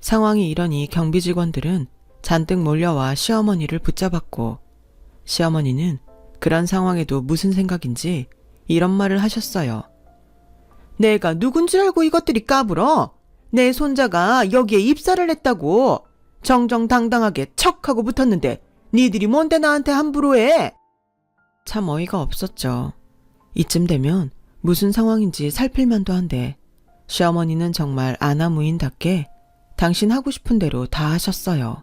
상황이 이러니 경비 직원들은 잔뜩 몰려와 시어머니를 붙잡았고, 시어머니는 그런 상황에도 무슨 생각인지 이런 말을 하셨어요. 내가 누군 줄 알고 이것들이 까불어? 내 손자가 여기에 입사를 했다고. 정정당당하게 척하고 붙었는데 니들이 뭔데 나한테 함부로 해? 참 어이가 없었죠. 이쯤 되면 무슨 상황인지 살필만도 한데 시어머니는 정말 아나무인답게 당신 하고 싶은 대로 다 하셨어요.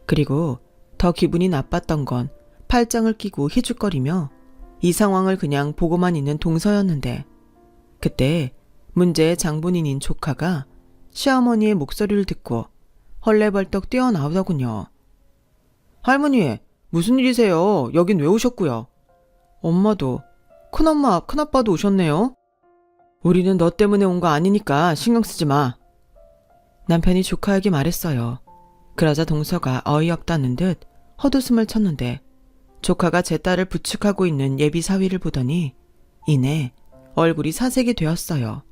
그리고 더 기분이 나빴던 건 팔짱을 끼고 희죽거리며 이 상황을 그냥 보고만 있는 동서였는데, 그때 문제의 장본인인 조카가 시어머니의 목소리를 듣고 헐레벌떡 뛰어나오더군요. 할머니, 무슨 일이세요? 여긴 왜 오셨고요? 엄마도, 큰엄마, 큰아빠도 오셨네요. 우리는 너 때문에 온 거 아니니까 신경 쓰지 마. 남편이 조카에게 말했어요. 그러자 동서가 어이없다는 듯 헛웃음을 쳤는데 조카가 제 딸을 부축하고 있는 예비사위를 보더니 이내 얼굴이 사색이 되었어요.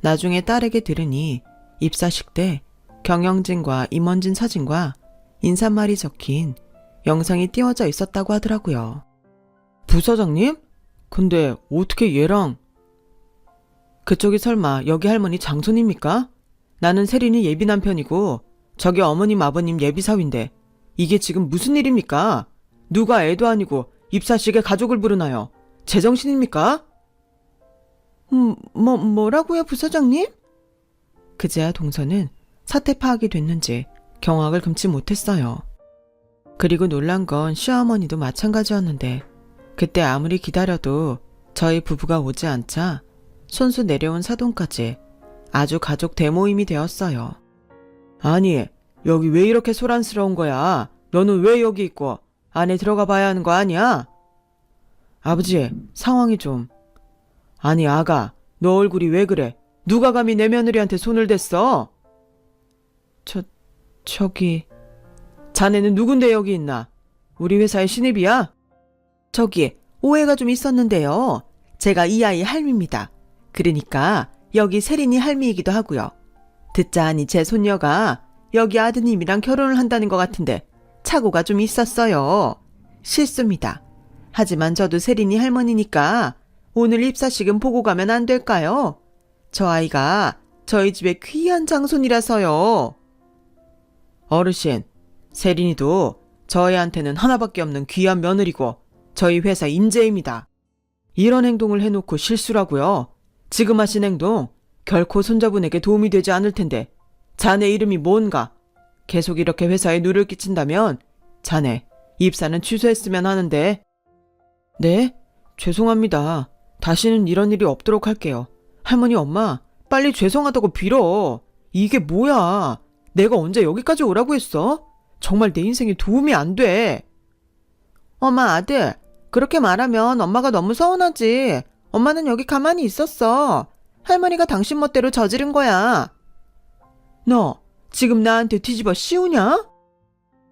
나중에 딸에게 들으니 입사식 때 경영진과 임원진 사진과 인사말이 적힌 영상이 띄워져 있었다고 하더라고요. 부사장님? 근데 어떻게 얘랑... 그쪽이 설마 여기 할머니 장손입니까? 나는 세린이 예비 남편이고 저기 어머님 아버님 예비사위인데 이게 지금 무슨 일입니까? 누가 애도 아니고 입사식에 가족을 부르나요? 제정신입니까? 뭐라고요, 부사장님? 그제야 동서는 사태 파악이 됐는지 경악을 금치 못했어요. 그리고 놀란 건 시어머니도 마찬가지였는데 그때 아무리 기다려도 저희 부부가 오지 않자 손수 내려온 사돈까지 아주 가족 대모임이 되었어요. 아니, 여기 왜 이렇게 소란스러운 거야? 너는 왜 여기 있고 안에 들어가 봐야 하는 거 아니야? 아버지, 상황이 좀... 아니 아가, 너 얼굴이 왜 그래? 누가 감히 내 며느리한테 손을 댔어? 저기... 자네는 누군데 여기 있나? 우리 회사의 신입이야? 저기 오해가 좀 있었는데요. 제가 이 아이 할미입니다. 그러니까 여기 세린이 할미이기도 하고요. 듣자 하니 제 손녀가 여기 아드님이랑 결혼을 한다는 것 같은데 착오가 좀 있었어요. 실수입니다. 하지만 저도 세린이 할머니니까 오늘 입사식은 보고 가면 안 될까요? 저 아이가 저희 집의 귀한 장손이라서요. 어르신, 세린이도 저희한테는 하나밖에 없는 귀한 며느리고 저희 회사 인재입니다. 이런 행동을 해놓고 실수라고요? 지금 하신 행동 결코 손자분에게 도움이 되지 않을 텐데 자네 이름이 뭔가? 계속 이렇게 회사에 누를 끼친다면 자네 입사는 취소했으면 하는데. 네? 죄송합니다. 다시는 이런 일이 없도록 할게요. 할머니 엄마 빨리 죄송하다고 빌어. 이게 뭐야? 내가 언제 여기까지 오라고 했어? 정말 내 인생에 도움이 안 돼. 엄마 아들, 그렇게 말하면 엄마가 너무 서운하지. 엄마는 여기 가만히 있었어. 할머니가 당신 멋대로 저지른 거야. 너 지금 나한테 뒤집어 씌우냐?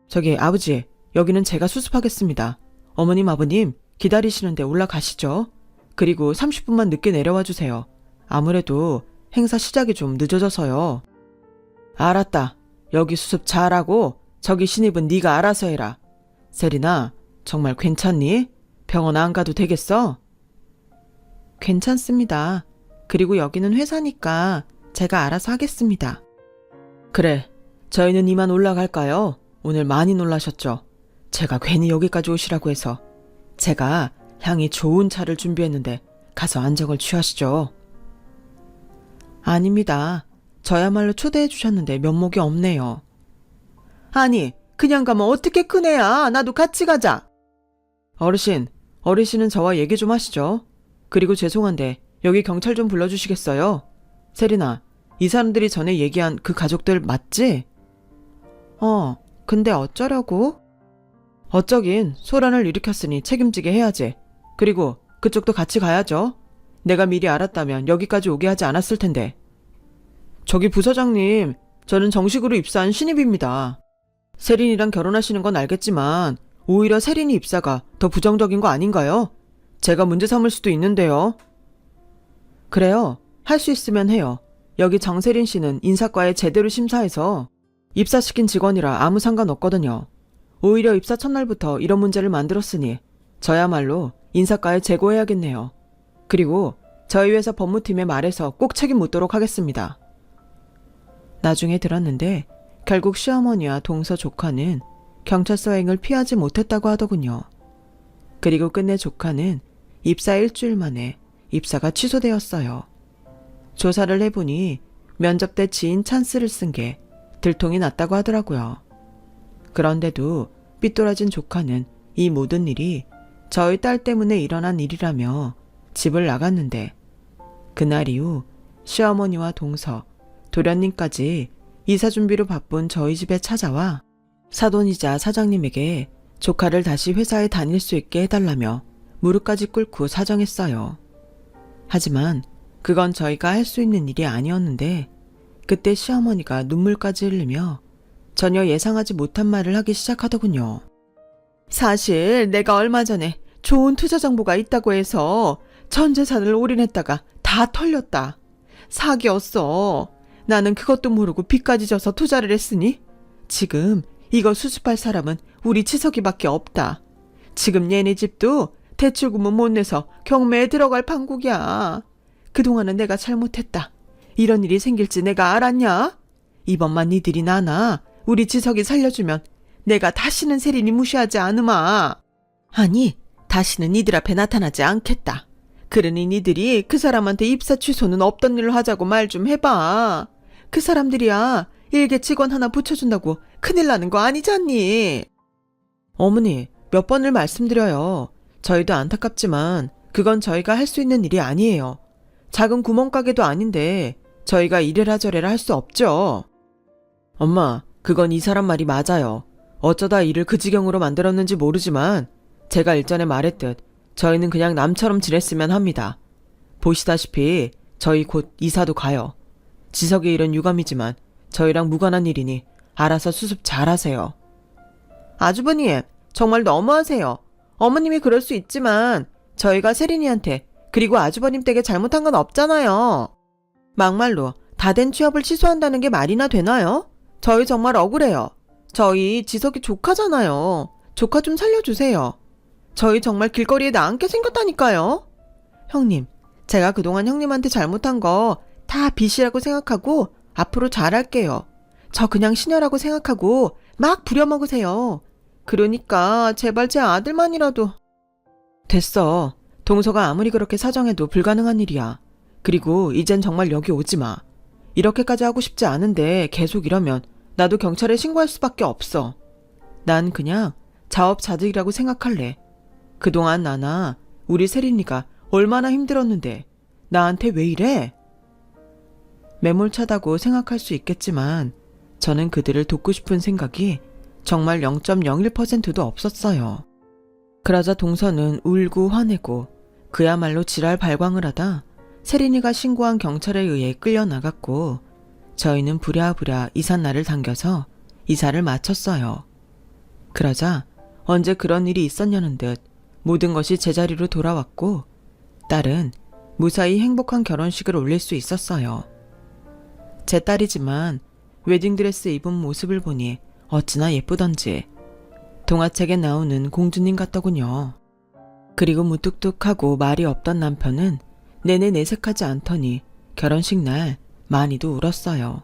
저기 아버지, 여기는 제가 수습하겠습니다. 어머님 아버님 기다리시는데 올라가시죠. 그리고 30분만 늦게 내려와 주세요. 아무래도 행사 시작이 좀 늦어져서요. 알았다. 여기 수습 잘하고 저기 신입은 네가 알아서 해라. 세린아, 정말 괜찮니? 병원 안 가도 되겠어? 괜찮습니다. 그리고 여기는 회사니까 제가 알아서 하겠습니다. 그래, 저희는 이만 올라갈까요? 오늘 많이 놀라셨죠? 제가 괜히 여기까지 오시라고 해서. 제가 향이 좋은 차를 준비했는데 가서 안정을 취하시죠. 아닙니다. 저야말로 초대해 주셨는데 면목이 없네요. 아니, 그냥 가면 어떻게 큰애야. 나도 같이 가자. 어르신은 저와 얘기 좀 하시죠. 그리고 죄송한데 여기 경찰 좀 불러주시겠어요? 세린아, 이 사람들이 전에 얘기한 그 가족들 맞지? 근데 어쩌려고? 어쩌긴 소란을 일으켰으니 책임지게 해야지. 그리고 그쪽도 같이 가야죠. 내가 미리 알았다면 여기까지 오게 하지 않았을 텐데. 저기 부서장님, 저는 정식으로 입사한 신입입니다. 세린이랑 결혼하시는 건 알겠지만 오히려 세린이 입사가 더 부정적인 거 아닌가요? 제가 문제 삼을 수도 있는데요. 그래요. 할 수 있으면 해요. 여기 정세린 씨는 인사과에 제대로 심사해서 입사시킨 직원이라 아무 상관없거든요. 오히려 입사 첫날부터 이런 문제를 만들었으니 저야말로 인사과에 제고해야겠네요. 그리고 저희 회사 법무팀에 말해서 꼭 책임 묻도록 하겠습니다. 나중에 들었는데 결국 시어머니와 동서 조카는 경찰서행을 피하지 못했다고 하더군요. 그리고 끝내 조카는 입사 일주일 만에 입사가 취소되었어요. 조사를 해보니 면접 때 지인 찬스를 쓴 게 들통이 났다고 하더라고요. 그런데도 삐뚤어진 조카는 이 모든 일이 저희 딸 때문에 일어난 일이라며 집을 나갔는데 그날 이후 시어머니와 동서, 도련님까지 이사 준비로 바쁜 저희 집에 찾아와 사돈이자 사장님에게 조카를 다시 회사에 다닐 수 있게 해달라며 무릎까지 꿇고 사정했어요. 하지만 그건 저희가 할 수 있는 일이 아니었는데 그때 시어머니가 눈물까지 흘리며 전혀 예상하지 못한 말을 하기 시작하더군요. 사실 내가 얼마 전에 좋은 투자 정보가 있다고 해서 전 재산을 올인했다가 다 털렸다. 사기였어. 나는 그것도 모르고 빚까지 져서 투자를 했으니 지금 이거 수습할 사람은 우리 치석이밖에 없다. 지금 얘네 집도 대출금은 못 내서 경매에 들어갈 판국이야. 그동안은 내가 잘못했다. 이런 일이 생길지 내가 알았냐? 이번만 니들이 나나 우리 지석이 살려주면 내가 다시는 세린이 무시하지 않으마. 아니, 다시는 니들 앞에 나타나지 않겠다. 그러니 니들이 그 사람한테 입사 취소는 없던 일로 하자고 말 좀 해봐. 그 사람들이야 일개 직원 하나 붙여준다고 큰일 나는 거 아니잖니. 어머니, 몇 번을 말씀드려요. 저희도 안타깝지만 그건 저희가 할 수 있는 일이 아니에요. 작은 구멍가게도 아닌데 저희가 이래라 저래라 할 수 없죠. 엄마, 그건 이 사람 말이 맞아요. 어쩌다 일을 그 지경으로 만들었는지 모르지만 제가 일전에 말했듯 저희는 그냥 남처럼 지냈으면 합니다. 보시다시피 저희 곧 이사도 가요. 지석의 일은 유감이지만 저희랑 무관한 일이니 알아서 수습 잘하세요. 아주버님, 정말 너무하세요. 어머님이 그럴 수 있지만 저희가 세린이한테 그리고 아주버님 댁에 잘못한 건 없잖아요. 막말로 다 된 취업을 취소한다는 게 말이나 되나요? 저희 정말 억울해요. 저희 지석이 조카잖아요. 조카 좀 살려주세요. 저희 정말 길거리에 나앉게 생겼다니까요. 형님, 제가 그동안 형님한테 잘못한 거 다 빚이라고 생각하고 앞으로 잘할게요. 저 그냥 시녀라고 생각하고 막 부려먹으세요. 그러니까 제발 제 아들만이라도. 됐어. 동서가 아무리 그렇게 사정해도 불가능한 일이야. 그리고 이젠 정말 여기 오지 마. 이렇게까지 하고 싶지 않은데 계속 이러면 나도 경찰에 신고할 수밖에 없어. 난 그냥 자업자득이라고 생각할래. 그동안 나나 우리 세린이가 얼마나 힘들었는데 나한테 왜 이래? 매몰차다고 생각할 수 있겠지만 저는 그들을 돕고 싶은 생각이 정말 0.01%도 없었어요. 그러자 동서는 울고 화내고 그야말로 지랄 발광을 하다 세린이가 신고한 경찰에 의해 끌려나갔고 저희는 부랴부랴 이삿날을 당겨서 이사를 마쳤어요. 그러자 언제 그런 일이 있었냐는 듯 모든 것이 제자리로 돌아왔고 딸은 무사히 행복한 결혼식을 올릴 수 있었어요. 제 딸이지만 웨딩드레스 입은 모습을 보니 어찌나 예쁘던지 동화책에 나오는 공주님 같더군요. 그리고 무뚝뚝하고 말이 없던 남편은 내내 내색하지 않더니 결혼식 날 많이도 울었어요.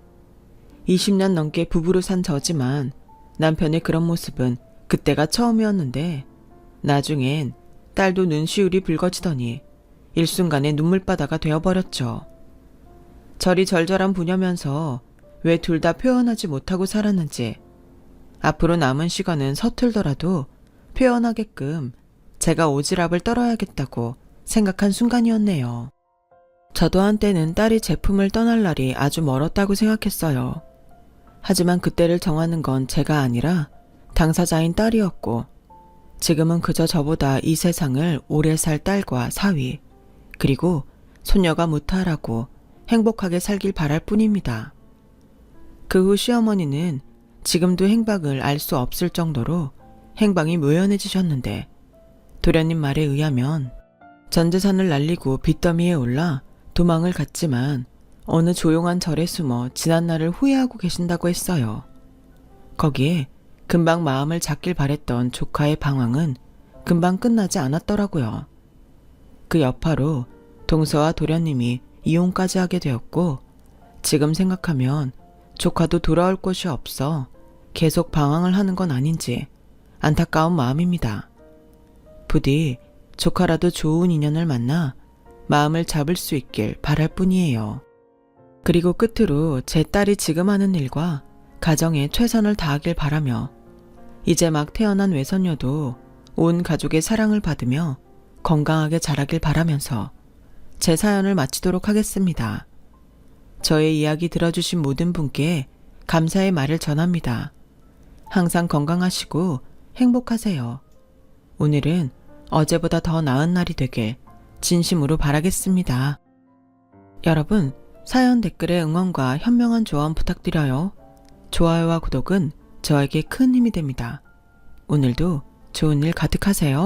20년 넘게 부부로 산 저지만 남편의 그런 모습은 그때가 처음이었는데 나중엔 딸도 눈시울이 붉어지더니 일순간에 눈물바다가 되어버렸죠. 저리 절절한 부녀면서 왜 둘 다 표현하지 못하고 살았는지 앞으로 남은 시간은 서툴더라도 표현하게끔 제가 오지랖을 떨어야겠다고 생각한 순간이었네요. 저도 한때는 딸이 제품을 떠날 날이 아주 멀었다고 생각했어요. 하지만 그때를 정하는 건 제가 아니라 당사자인 딸이었고 지금은 그저 저보다 이 세상을 오래 살 딸과 사위 그리고 손녀가 무탈하고 행복하게 살길 바랄 뿐입니다. 그 후 시어머니는 지금도 행방을 알 수 없을 정도로 행방이 묘연해지셨는데 도련님 말에 의하면 전 재산을 날리고 빚더미에 올라 도망을 갔지만 어느 조용한 절에 숨어 지난 날을 후회하고 계신다고 했어요. 거기에 금방 마음을 잡길 바랬던 조카의 방황은 금방 끝나지 않았더라고요. 그 여파로 동서와 도련님이 이혼까지 하게 되었고 지금 생각하면 조카도 돌아올 곳이 없어 계속 방황을 하는 건 아닌지 안타까운 마음입니다. 부디 조카라도 좋은 인연을 만나 마음을 잡을 수 있길 바랄 뿐이에요. 그리고 끝으로 제 딸이 지금 하는 일과 가정에 최선을 다하길 바라며 이제 막 태어난 외손녀도 온 가족의 사랑을 받으며 건강하게 자라길 바라면서 제 사연을 마치도록 하겠습니다. 저의 이야기 들어주신 모든 분께 감사의 말을 전합니다. 항상 건강하시고 행복하세요. 오늘은 어제보다 더 나은 날이 되길 진심으로 바라겠습니다. 여러분, 사연 댓글에 응원과 현명한 조언 부탁드려요. 좋아요와 구독은 저에게 큰 힘이 됩니다. 오늘도 좋은 일 가득하세요.